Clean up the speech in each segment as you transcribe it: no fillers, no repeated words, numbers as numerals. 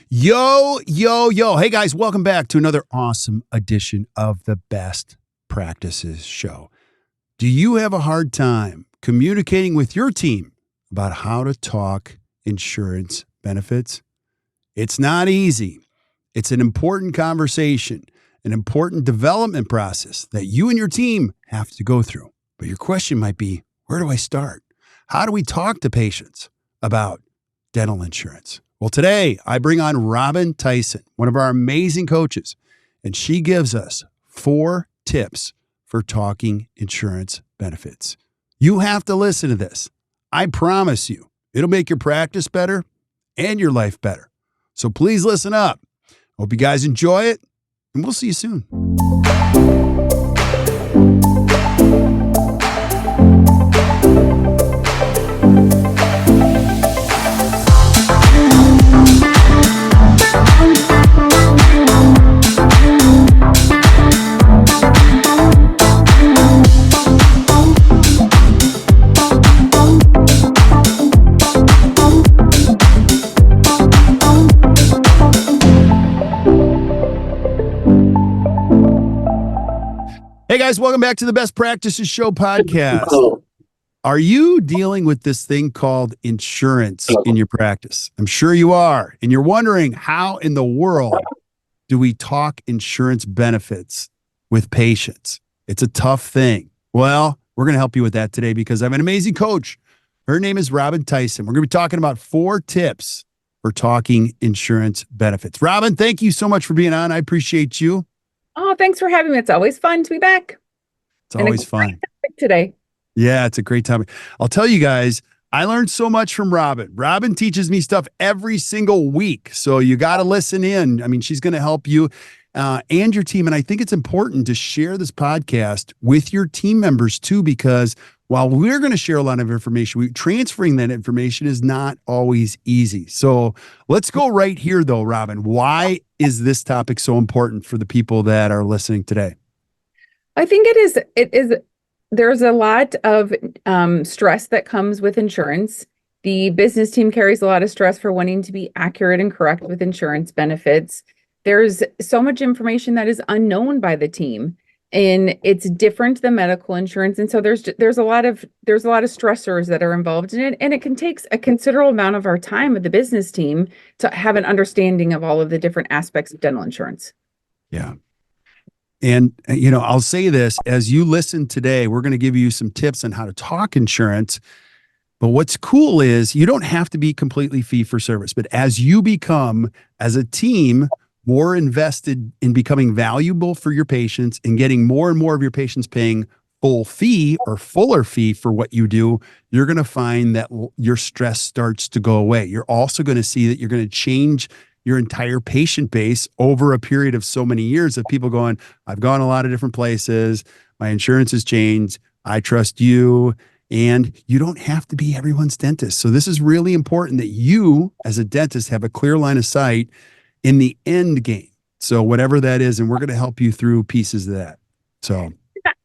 Yo, yo, yo. Hey, guys, welcome back to another awesome edition of the Best Practices Show. Do you have a hard time communicating with your team about how to talk insurance benefits? It's not easy. It's an important conversation, an important development process that you and your team have to go through. But your question might be, where do I start? How do we talk to patients about dental insurance? Well, today I bring on Robin Theisen, one of our amazing coaches, and she gives us 4 tips for talking insurance benefits. You have to listen to this. I promise you, it'll make your practice better and your life better. So please listen up. Hope you guys enjoy it, and we'll see you soon. Hey guys, welcome back to the Best Practices Show podcast. Are you dealing with this thing called insurance in your practice? I'm sure you are. And you're wondering, how in the world do we talk insurance benefits with patients? It's a tough thing. Well, we're going to help you with that today because I have an amazing coach. Her name is Robin Theisen. We're going to be talking about 4 tips for talking insurance benefits. Robin, thank you so much for being on. I appreciate you. Oh, thanks for having me. It's always fun to be back. It's always fun today. Yeah, it's a great topic. I'll tell you guys, I learned so much from Robin. Robin teaches me stuff every single week. So you got to listen in. I mean, she's going to help you and your team. And I think it's important to share this podcast with your team members too, because while we're going to share a lot of information, transferring that information is not always easy. So let's go right here though, Robin. Why is this topic so important for the people that are listening today? I think it is, there's a lot of stress that comes with insurance. The business team carries a lot of stress for wanting to be accurate and correct with insurance benefits. There's so much information that is unknown by the team, and it's different than medical insurance. And so there's a lot of stressors that are involved in it. And it can take a considerable amount of our time with the business team to have an understanding of all of the different aspects of dental insurance. Yeah. And, you know, I'll say this, as you listen today, we're going to give you some tips on how to talk insurance. But what's cool is you don't have to be completely fee for service, but as you become, as a team, more invested in becoming valuable for your patients and getting more and more of your patients paying full fee or fuller fee for what you do, you're going to find that your stress starts to go away. You're also going to see that you're going to change your entire patient base over a period of so many years of people going, I've gone a lot of different places. My insurance has changed. I trust you. And you don't have to be everyone's dentist. So this is really important that you as a dentist have a clear line of sight in the end game. So whatever that is, and we're going to help you through pieces of that. So the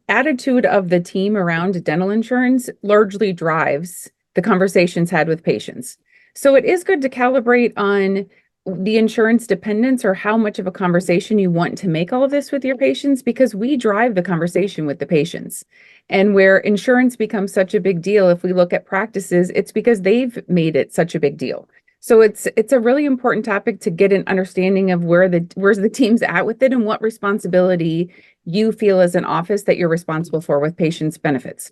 attitude of the team around dental insurance largely drives the conversations had with patients. So it is good to calibrate on the insurance dependence or how much of a conversation you want to make all of this with your patients, because we drive the conversation with the patients. And where insurance becomes such a big deal, if we look at practices, it's because they've made it such a big deal. So it's a really important topic to get an understanding of where's the team's at with it and what responsibility you feel as an office that you're responsible for with patients' benefits.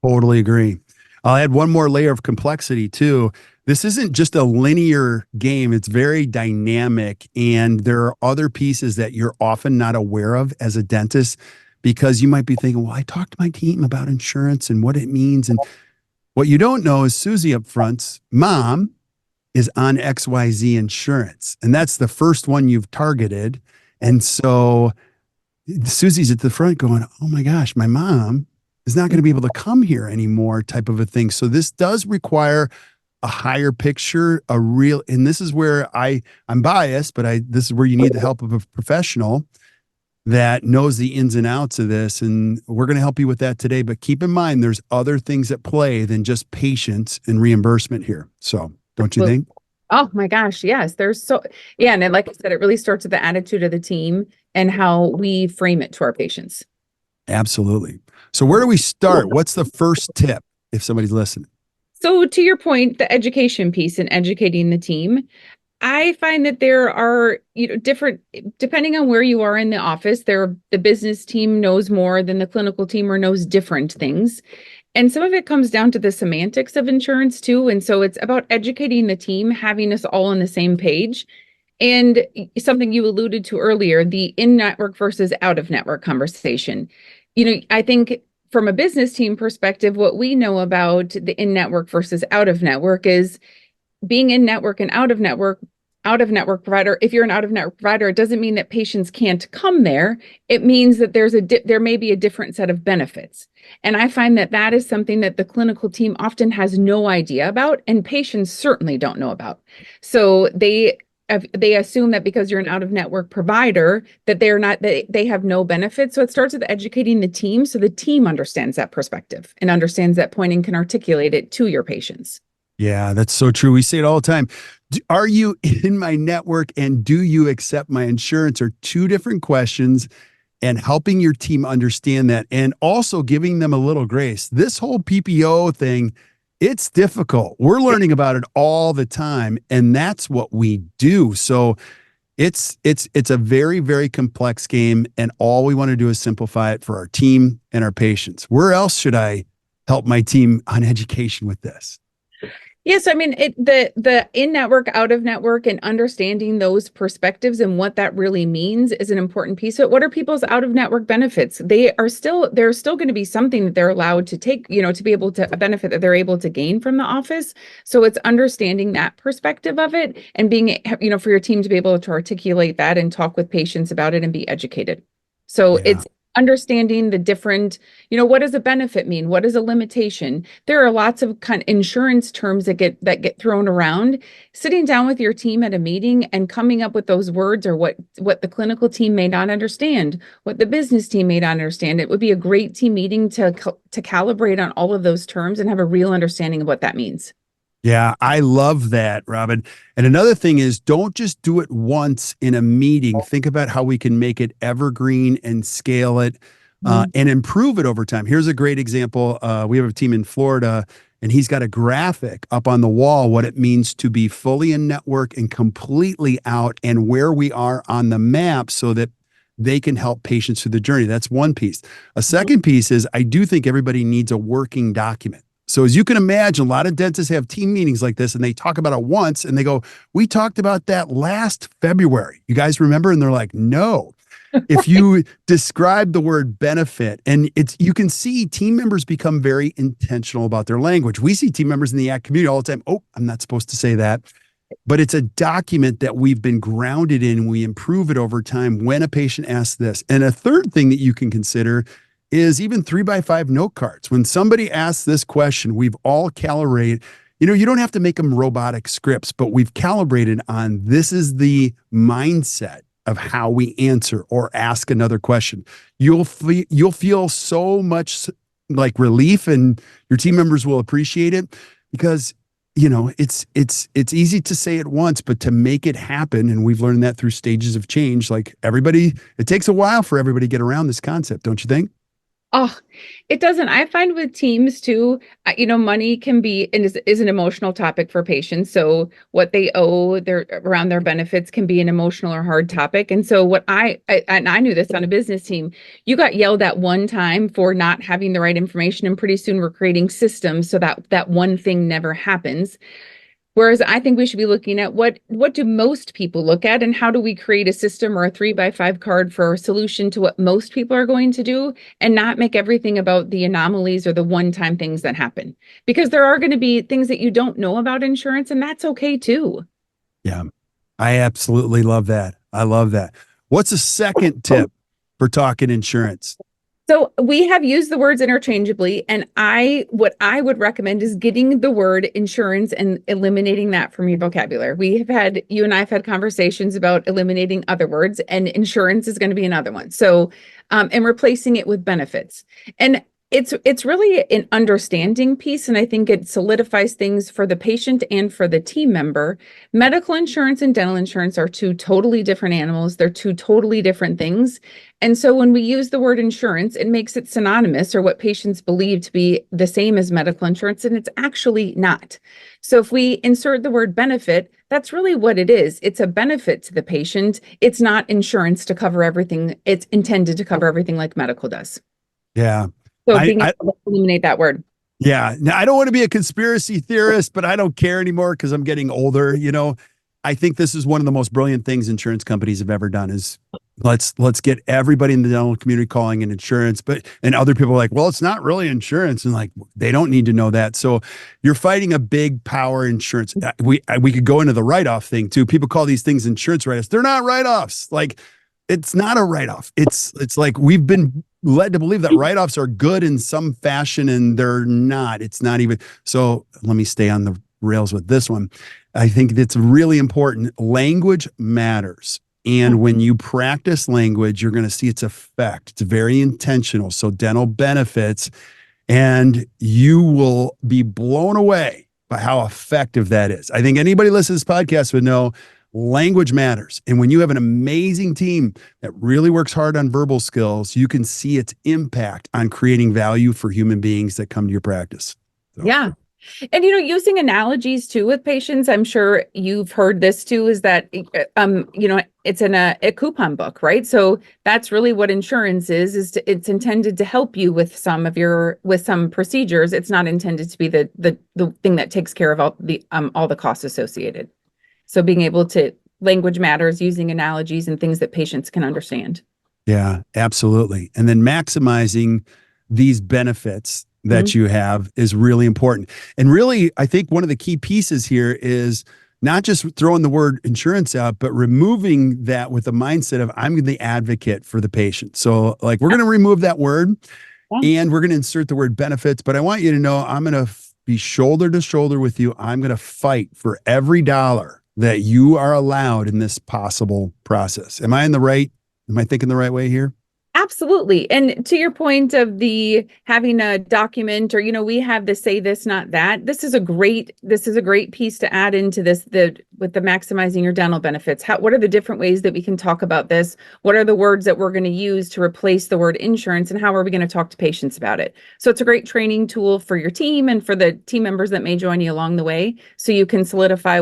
Totally agree. I'll add one more layer of complexity too. This isn't just a linear game. It's very dynamic. And there are other pieces that you're often not aware of as a dentist, because you might be thinking, well, I talked to my team about insurance and what it means. And what you don't know is Susie up front's mom is on XYZ insurance. And that's the first one you've targeted. And so Susie's at the front going, oh my gosh, my mom is not going to be able to come here anymore, type of a thing. So this does require a higher picture, and this is where I'm biased, but this is where you need the help of a professional that knows the ins and outs of this. And we're going to help you with that today. But keep in mind, there's other things at play than just patients and reimbursement here. So don't you think? Oh my gosh, yes. Yeah, and then, like I said, it really starts with the attitude of the team and how we frame it to our patients. Absolutely. So where do we start? What's the first tip if somebody's listening? So to your point, the education piece and educating the team, I find that there are, different, depending on where you are in the office, the business team knows more than the clinical team or knows different things. And some of it comes down to the semantics of insurance too. And so it's about educating the team, having us all on the same page. And something you alluded to earlier, the in-network versus out-of-network conversation. I think from a business team perspective, what we know about the in-network versus out-of-network is being in-network and out-of-network provider. If you're an out-of-network provider, it doesn't mean that patients can't come there. It means that there may be a different set of benefits. And I find that is something that the clinical team often has no idea about, and patients certainly don't know about. So they assume that because you're an out-of-network provider, that they have no benefits. So it starts with educating the team so the team understands that perspective and understands that point and can articulate it to your patients. Yeah, that's so true. We say it all the time. Are you in my network and do you accept my insurance are two different questions, and helping your team understand that and also giving them a little grace. This whole PPO thing, it's difficult. We're learning about it all the time, and that's what we do. So it's a very, very complex game, and all we want to do is simplify it for our team and our patients. Where else should I help my team on education with this? Yes, I mean the in-network, out-of-network, and understanding those perspectives and what that really means is an important piece of it. What are people's out-of-network benefits? There's still going to be something that they're allowed to take, to be able to a benefit that they're able to gain from the office. So it's understanding that perspective of it and being, for your team to be able to articulate that and talk with patients about it and be educated. So Yeah. it's understanding the different, what does a benefit mean? What is a limitation? There are lots of kind of insurance terms that get thrown around. Sitting down with your team at a meeting and coming up with those words, or what the clinical team may not understand, what the business team may not understand. It would be a great team meeting to calibrate on all of those terms and have a real understanding of what that means. Yeah, I love that, Robin. And another thing is don't just do it once in a meeting. Think about how we can make it evergreen and scale it and improve it over time. Here's a great example. We have a team in Florida, and he's got a graphic up on the wall, what it means to be fully in network and completely out, and where we are on the map so that they can help patients through the journey. That's one piece. A second piece is I do think everybody needs a working document. So as you can imagine, a lot of dentists have team meetings like this, and they talk about it once and they go, we talked about that last February. You guys remember? And they're like, no. If you describe the word benefit, and you can see team members become very intentional about their language. We see team members in the ACT community all the time. Oh, I'm not supposed to say that. But it's a document that we've been grounded in. We improve it over time when a patient asks this. And a third thing that you can consider is even 3x5 note cards. When somebody asks this question, we've all calibrated. You don't have to make them robotic scripts, but we've calibrated on this is the mindset of how we answer or ask another question. You'll feel so much like relief, and your team members will appreciate it because it's easy to say it once, but to make it happen, and we've learned that through stages of change. Like it takes a while for everybody to get around this concept, don't you think? Oh, it doesn't. I find with teams too, money can be and is an emotional topic for patients. So what they owe around their benefits can be an emotional or hard topic. And so and I knew this on a business team, you got yelled at one time for not having the right information, and pretty soon we're creating systems so that one thing never happens. Whereas I think we should be looking at what do most people look at, and how do we create a system or a 3x5 card for a solution to what most people are going to do, and not make everything about the anomalies or the one-time things that happen. Because there are going to be things that you don't know about insurance, and that's okay too. Yeah, I absolutely love that. I love that. What's a second tip for talking insurance? So we have used the words interchangeably, and what I would recommend is getting the word insurance and eliminating that from your vocabulary. You and I have had conversations about eliminating other words, and insurance is going to be another one. So, and replacing it with benefits. And It's really an understanding piece, and I think it solidifies things for the patient and for the team member. Medical insurance and dental insurance are two totally different animals. They're two totally different things. And so when we use the word insurance, it makes it synonymous, or what patients believe to be the same as medical insurance, and it's actually not. So if we insert the word benefit, that's really what it is. It's a benefit to the patient. It's not insurance to cover everything. It's intended to cover everything like medical does. Yeah. So being able to eliminate that word. Yeah. Now, I don't want to be a conspiracy theorist, but I don't care anymore because I'm getting older. I think this is one of the most brilliant things insurance companies have ever done is let's get everybody in the dental community calling it insurance, and other people are like, well, it's not really insurance. And like, they don't need to know that. So you're fighting a big power insurance. We could go into the write-off thing too. People call these things insurance write-offs. They're not write-offs. Like, it's not a write-off. It's like we've been led to believe that write-offs are good in some fashion, and they're not. It's not even. So let me stay on the rails with this one. I think it's really important. Language matters. And when you practice language, you're going to see its effect. It's very intentional. So dental benefits, and you will be blown away by how effective that is. I think anybody listening to this podcast would know language matters. And when you have an amazing team that really works hard on verbal skills, you can see its impact on creating value for human beings that come to your practice. So. Yeah. And, using analogies too with patients, I'm sure you've heard this too, is that, it's in a coupon book, right? So that's really what insurance is it's intended to help you with some procedures. It's not intended to be the thing that takes care of all the costs associated. So being able to language matters, using analogies and things that patients can understand. Yeah, absolutely. And then maximizing these benefits that you have is really important. And really, I think one of the key pieces here is not just throwing the word insurance out, but removing that with the mindset of I'm the advocate for the patient. So like, we're going to remove that word and we're going to insert the word benefits. But I want you to know, I'm going to be shoulder to shoulder with you. I'm going to fight for every dollar that you are allowed in this possible process. Am I thinking the right way here? Absolutely. And to your point of the having a document, or, we have the say this, not that. This is a great piece to add into this, with the maximizing your dental benefits. What are the different ways that we can talk about this? What are the words that we're going to use to replace the word insurance, and how are we going to talk to patients about it? So it's a great training tool for your team and for the team members that may join you along the way, so you can solidify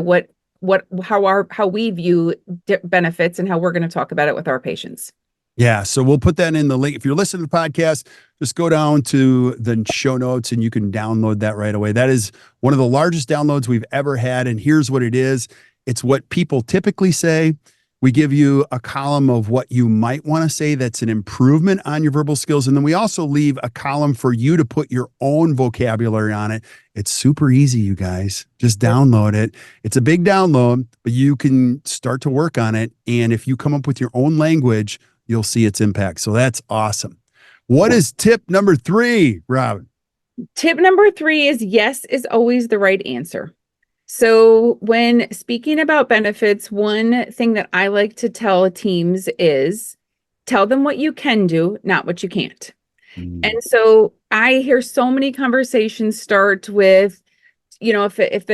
how we view benefits and how we're going to talk about it with our patients. Yeah. So we'll put that in the link. If you're listening to the podcast, just go down to the show notes and you can download that right away. That is one of the largest downloads we've ever had. And here's what it is. It's what people typically say. We give you a column of what you might want to say that's an improvement on your verbal skills. And then we also leave a column for you to put your own vocabulary on it. It's super easy, you guys. Just download it. It's a big download, but you can start to work on it. And if you come up with your own language, you'll see its impact. So that's awesome. What is tip number 3, Robin? Tip number 3 is yes is always the right answer. So when speaking about benefits, one thing that I like to tell teams is tell them what you can do, not what you can't. And so I hear so many conversations start with, do you take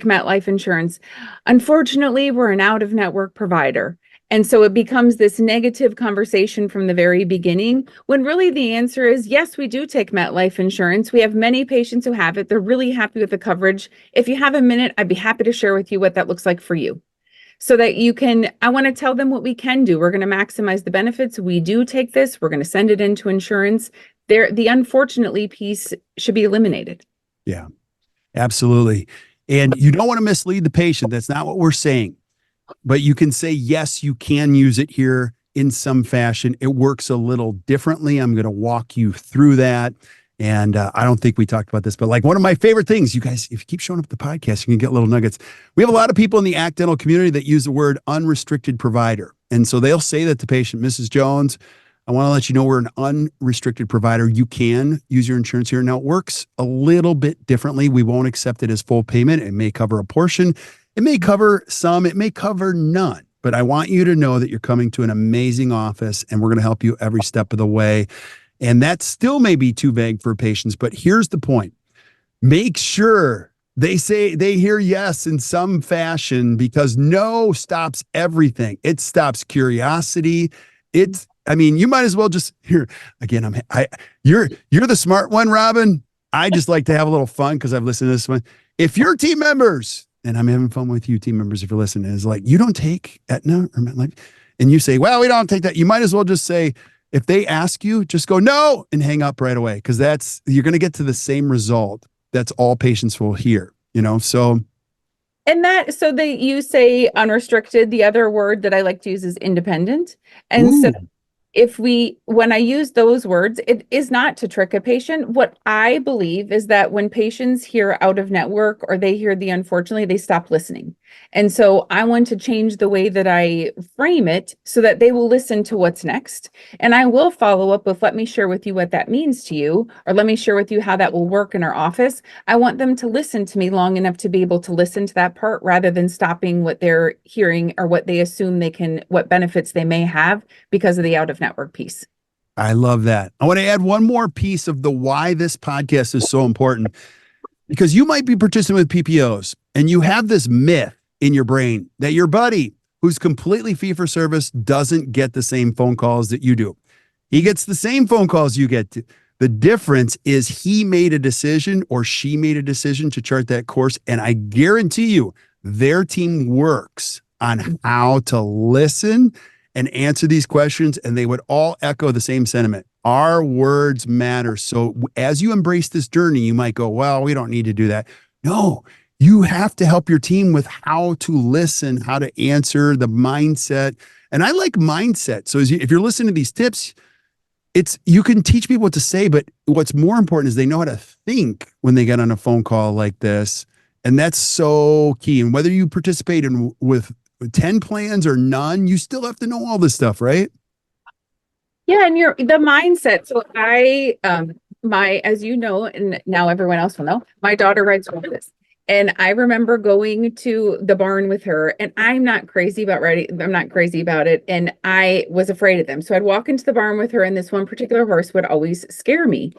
MetLife insurance? Unfortunately, we're an out-of-network provider. And so it becomes this negative conversation from the very beginning, when really the answer is, yes, we do take MetLife insurance. We have many patients who have it. They're really happy with the coverage. If you have a minute, I'd be happy to share with you what that looks like for you, so that I want to tell them what we can do. We're going to maximize the benefits. We do take this. We're going to send it into insurance. The unfortunately piece should be eliminated. Yeah, absolutely. And you don't want to mislead the patient. That's not what we're saying. But you can say, yes, you can use it here in some fashion. It works a little differently. I'm going to walk you through that. And I don't think we talked about this, but like one of my favorite things, you guys, if you keep showing up at the podcast, you can get little nuggets. We have a lot of people in the ACT Dental community that use the word unrestricted provider. And so they'll say that to patient, Mrs. Jones, I want to let you know we're an unrestricted provider. You can use your insurance here. Now, it works a little bit differently. We won't accept it as full payment. It may cover a portion. It may cover some. It may cover none. But I want you to know that you're coming to an amazing office, and we're going to help you every step of the way. And that still may be too vague for patients, but here's the point. Make sure they hear yes in some fashion, because no stops everything. It stops curiosity. You might as well just here again. You're the smart one, Robin. I just like to have a little fun because I've listened to this one. If your team members, and I'm having fun with you, team members, if you're listening, is like, you don't take Aetna or MetLife, and you say, well, we don't take that. You might as well just say, if they ask you, just go no and hang up right away, because you're going to get to the same result. That's all patients will hear, so. And you say unrestricted. The other word that I like to use is independent. And Ooh. so when I use those words, it is not to trick a patient. What I believe is that when patients hear out of network or they hear the unfortunately, they stop listening. And so I want to change the way that I frame it so that they will listen to what's next. And I will follow up with, let me share with you what that means to you, or let me share with you how that will work in our office. I want them to listen to me long enough to be able to listen to that part rather than stopping what they're hearing or what they assume what benefits they may have because of the out of network piece. I love that. I want to add one more piece of the why this podcast is so important, because you might be participating with PPOs and you have this myth in your brain that your buddy who's completely fee for service doesn't get the same phone calls that you do. He gets the same phone calls you get. The difference is he made a decision or she made a decision to chart that course. And I guarantee you their team works on how to listen and answer these questions. And they would all echo the same sentiment. Our words matter. So as you embrace this journey, you might go, well, we don't need to do that. No, you have to help your team with how to listen, how to answer, the mindset. And I like mindset. So if you're listening to these tips, you can teach people what to say, but what's more important is they know how to think when they get on a phone call like this. And that's so key. And whether you participate with 10 plans or none, you still have to know all this stuff, right? Yeah, and the mindset. So as you know, and now everyone else will know, my daughter rides horses. And I remember going to the barn with her, and I'm not crazy about riding. I'm not crazy about it. And I was afraid of them. So I'd walk into the barn with her, and this one particular horse would always scare me.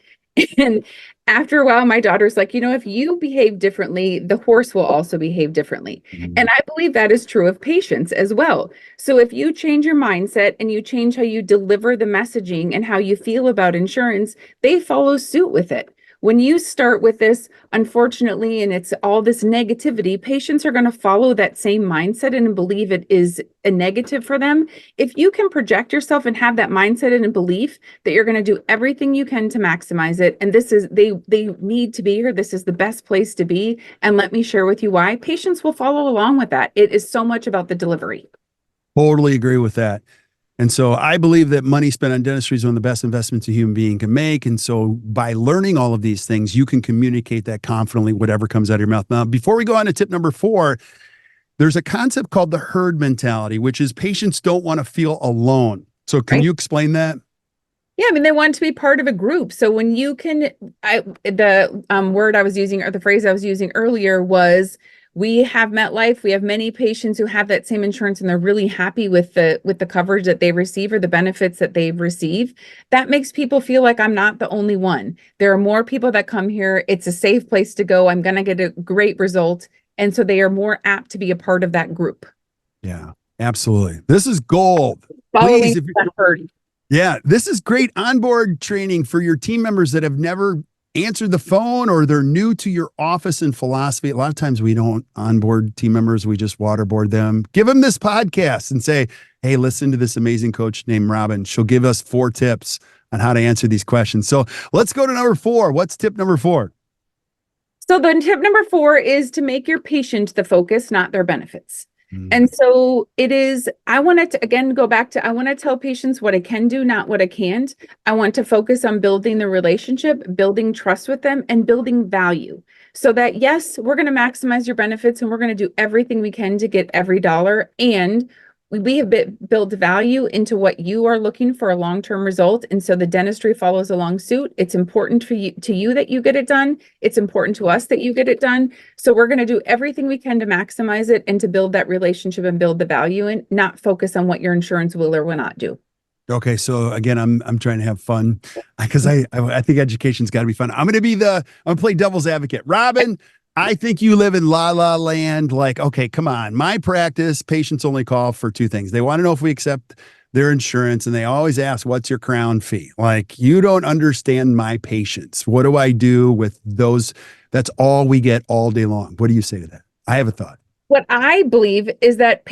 And after a while, my daughter's like, if you behave differently, the horse will also behave differently. Mm-hmm. And I believe that is true of patients as well. So if you change your mindset and you change how you deliver the messaging and how you feel about insurance, they follow suit with it. When you start with this, unfortunately, and it's all this negativity, patients are going to follow that same mindset and believe it is a negative for them. If you can project yourself and have that mindset and a belief that you're going to do everything you can to maximize it, and they need to be here, this is the best place to be, and let me share with you why, patients will follow along with that. It is so much about the delivery. Totally agree with that. And so I believe that money spent on dentistry is one of the best investments a human being can make. And so by learning all of these things, you can communicate that confidently, whatever comes out of your mouth. Now, before we go on to tip number 4, there's a concept called the herd mentality, which is patients don't want to feel alone. So can you explain that? Yeah, I mean, they want to be part of a group. So when you can, the word I was using, or the phrase I was using earlier was, we have MetLife. We have many patients who have that same insurance and they're really happy with the coverage that they receive or the benefits that they receive. That makes people feel like I'm not the only one. There are more people that come here. It's a safe place to go. I'm going to get a great result. And so they are more apt to be a part of that group. Yeah, absolutely. This is gold. Following that herd. Yeah, this is great onboard training for your team members that have never answered the phone or they're new to your office and philosophy. A lot of times we don't onboard team members. We just waterboard them. Give them this podcast and say, hey, listen to this amazing coach named Robin. She'll give us 4 tips on how to answer these questions. So let's go to number 4. What's tip number 4? So the tip number 4 is to make your patient the focus, not their benefits. And so it is, I want to, again, go back to, I want to tell patients what I can do, not what I can't. I want to focus on building the relationship, building trust with them, and building value. So that, yes, we're going to maximize your benefits and we're going to do everything we can to get every dollar. And we have built value into what you are looking for, a long-term result. And so the dentistry follows along suit. It's important for you that you get it done. It's important to us that you get it done. So we're going to do everything we can to maximize it and to build that relationship and build the value and not focus on what your insurance will or will not do. Okay, so again, I'm trying to have fun because I think education's got to be fun. I'm gonna play devil's advocate. Robin, I think you live in la la land. Like, okay, come on. My practice, patients only call for two things. They want to know if we accept their insurance, and they always ask, "What's your crown fee?" Like, you don't understand my patients. What do I do with those? That's all we get all day long. What do you say to that? I have a thought. What I believe is that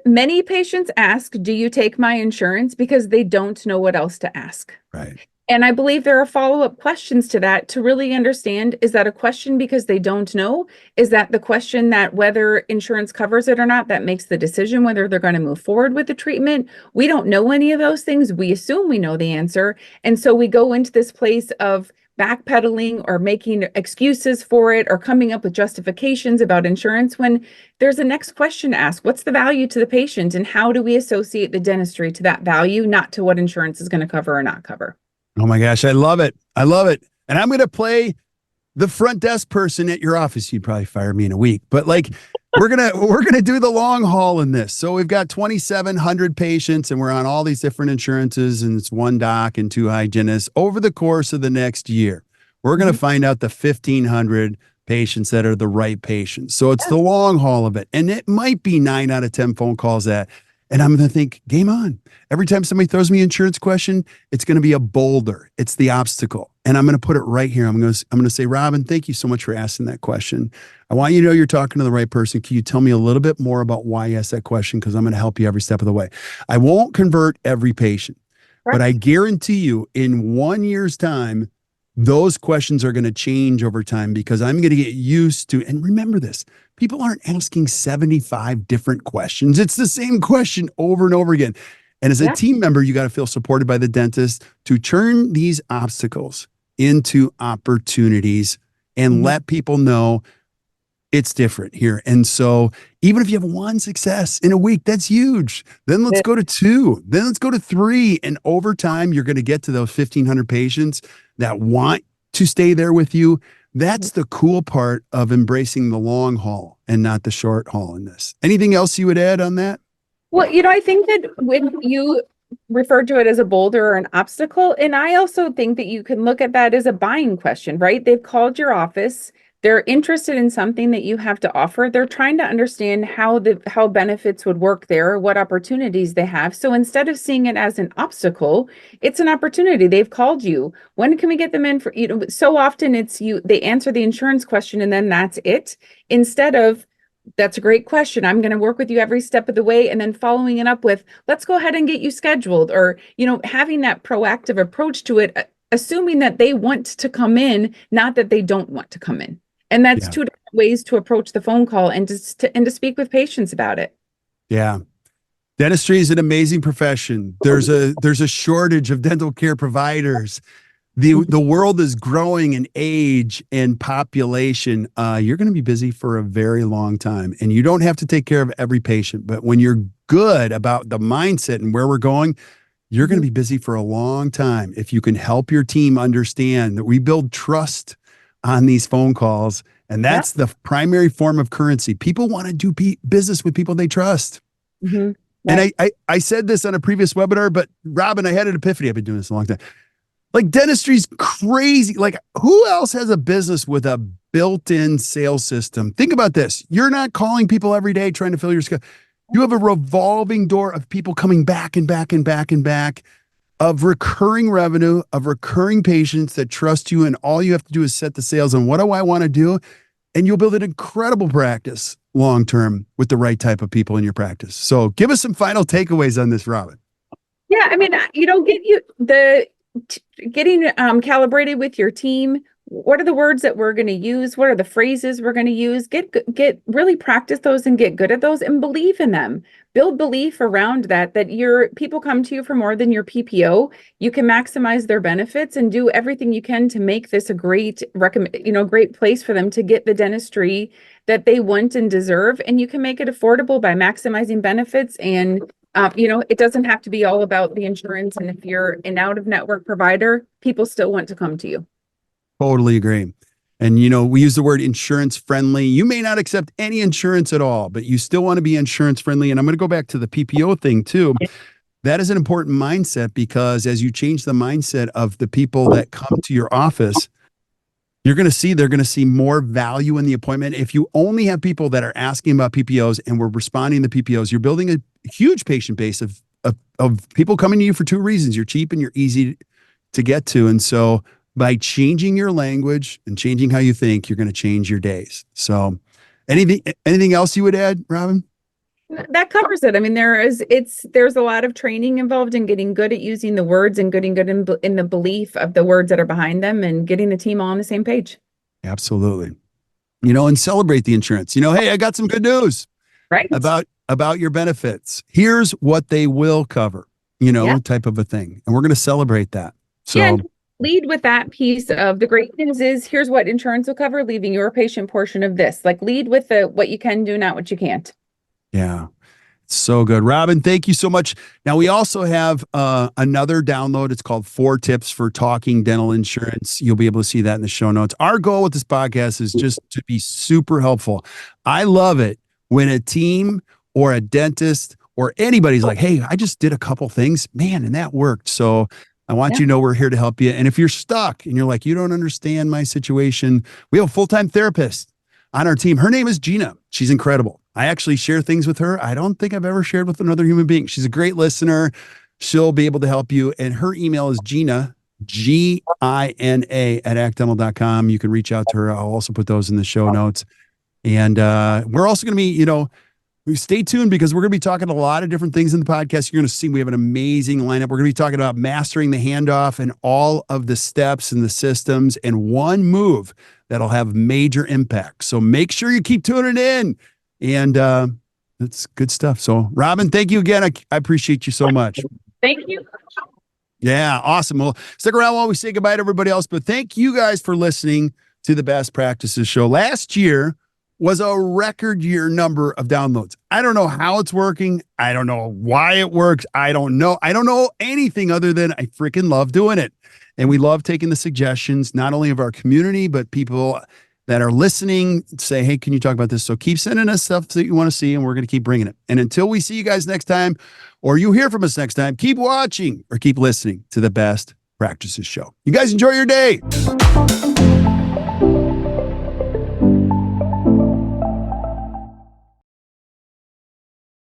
many patients ask, do you take my insurance? Because they don't know what else to ask. Right. And I believe there are follow-up questions to that to really understand, is that a question because they don't know? Is that the question that whether insurance covers it or not, that makes the decision whether they're going to move forward with the treatment? We don't know any of those things. We assume we know the answer. And so we go into this place of backpedaling or making excuses for it or coming up with justifications about insurance when there's a next question to ask. What's the value to the patient, and how do we associate the dentistry to that value, not to what insurance is going to cover or not cover? Oh my gosh, I love it. I love it. And I'm going to play the front desk person at your office. You'd probably fire me in a week, but like we're going to do the long haul in this. So we've got 2,700 patients and we're on all these different insurances, and it's one doc and two hygienists over the course of the next year. We're going to find out the 1,500 patients that are the right patients. So it's the long haul of it. And it might be 9 out of 10 phone calls and I'm going to think, game on. Every time somebody throws me an insurance question, it's going to be a boulder. It's the obstacle. And I'm going to put it right here. I'm going to say, Robin, thank you so much for asking that question. I want you to know you're talking to the right person. Can you tell me a little bit more about why you asked that question? Because I'm going to help you every step of the way. I won't convert every patient, but I guarantee you in 1 year's time, those questions are going to change over time because I'm going to get used to, and remember this, people aren't asking 75 different questions. It's the same question over and over again. And as a team member, you got to feel supported by the dentist to turn these obstacles into opportunities and let people know it's different here. And so even if you have one success in a week, that's huge. Then let's go to 2, then let's go to 3. And over time, you're going to get to those 1,500 patients that want to stay there with you. That's the cool part of embracing the long haul and not the short haul in this. Anything else you would add on that? Well, I think that when you referred to it as a boulder or an obstacle, and I also think that you can look at that as a buying question, right? They've called your office. They're interested in something that you have to offer. They're trying to understand how benefits would work there, what opportunities they have. So instead of seeing it as an obstacle, it's an opportunity. They've called you. When can we get them in for, so often they answer the insurance question and then that's it. Instead of, that's a great question. I'm going to work with you every step of the way. And then following it up with, let's go ahead and get you scheduled, or, having that proactive approach to it, assuming that they want to come in, not that they don't want to come in. And that's two different ways to approach the phone call and to speak with patients about it. Yeah. Dentistry is an amazing profession. There's a shortage of dental care providers. The world is growing in age and population. You're going to be busy for a very long time, and you don't have to take care of every patient. But when you're good about the mindset and where we're going, you're going to be busy for a long time. If you can help your team understand that we build trust on these phone calls, and that's the primary form of currency. People want to do business with people they trust. And I said this on a previous webinar, but Robin, I had an epiphany. I've been doing this a long time. Like, dentistry's crazy. Like, who else has a business with a built-in sales system? Think about this. You're not calling people every day trying to fill your schedule. You have a revolving door of people coming back and back and back and back, of recurring revenue, of recurring patients that trust you, and all you have to do is set the sales on what do I want to do, and you'll build an incredible practice long-term with the right type of people in your practice. So give us some final takeaways on this, Robin. Yeah, I mean, getting calibrated with your team. What are the words that we're going to use? What are the phrases we're going to use? Get really practice those and get good at those and believe in them. Build belief around that your people come to you for more than your PPO. You can maximize their benefits and do everything you can to make this a great great place for them to get the dentistry that they want and deserve. And you can make it affordable by maximizing benefits. And it doesn't have to be all about the insurance. And if you're an out-of-network provider, people still want to come to you. Totally agree. And, we use the word insurance friendly. You may not accept any insurance at all, but you still want to be insurance friendly. And I'm going to go back to the PPO thing too. That is an important mindset, because as you change the mindset of the people that come to your office, they're going to see more value in the appointment. If you only have people that are asking about PPOs and we're responding to PPOs, you're building a huge patient base of people coming to you for two reasons. You're cheap and you're easy to get to. And so by changing your language and changing how you think, you're going to change your days. So anything else you would add, Robin? That covers it. I mean, there's a lot of training involved in getting good at using the words and getting good in the belief of the words that are behind them and getting the team all on the same page. Absolutely. And celebrate the insurance. Hey, I got some good news about your benefits. Here's what they will cover, type of a thing. And we're going to celebrate that. So yeah, lead with that piece of the great news is here's what insurance will cover, leaving your patient portion of this. Like lead with what you can do, not what you can't. Yeah. So good. Robin, thank you so much. Now, we also have another download. It's called 4 Tips for Talking Dental Insurance. You'll be able to see that in the show notes. Our goal with this podcast is just to be super helpful. I love it when a team or a dentist or anybody's like, hey, I just did a couple things, man, and that worked. So I want you to know we're here to help you. And if you're stuck and you're like, you don't understand my situation, we have a full-time therapist on our team. Her name is Gina. She's incredible. I actually share things with her I don't think I've ever shared with another human being. She's a great listener. She'll be able to help you. And her email is Gina, Gina at actdental.com. You can reach out to her. I'll also put those in the show notes. And we're also going to be, stay tuned, because we're going to be talking a lot of different things in the podcast. You're going to see we have an amazing lineup. We're going to be talking about mastering the handoff and all of the steps and the systems and one move that'll have major impact. So make sure you keep tuning in. And that's good stuff. So, Robin, thank you again. I appreciate you so much. Thank you. Yeah, awesome. Well, stick around while we say goodbye to everybody else. But thank you guys for listening to the Best Practices Show. Last year was a record year number of downloads. I don't know how it's working. I don't know why it works. I don't know anything other than I freaking love doing it. And we love taking the suggestions, not only of our community, but people that are listening say, hey, can you talk about this? So keep sending us stuff that you want to see, and we're going to keep bringing it. And until we see you guys next time, or you hear from us next time, keep watching or keep listening to the Best Practices Show. You guys enjoy your day.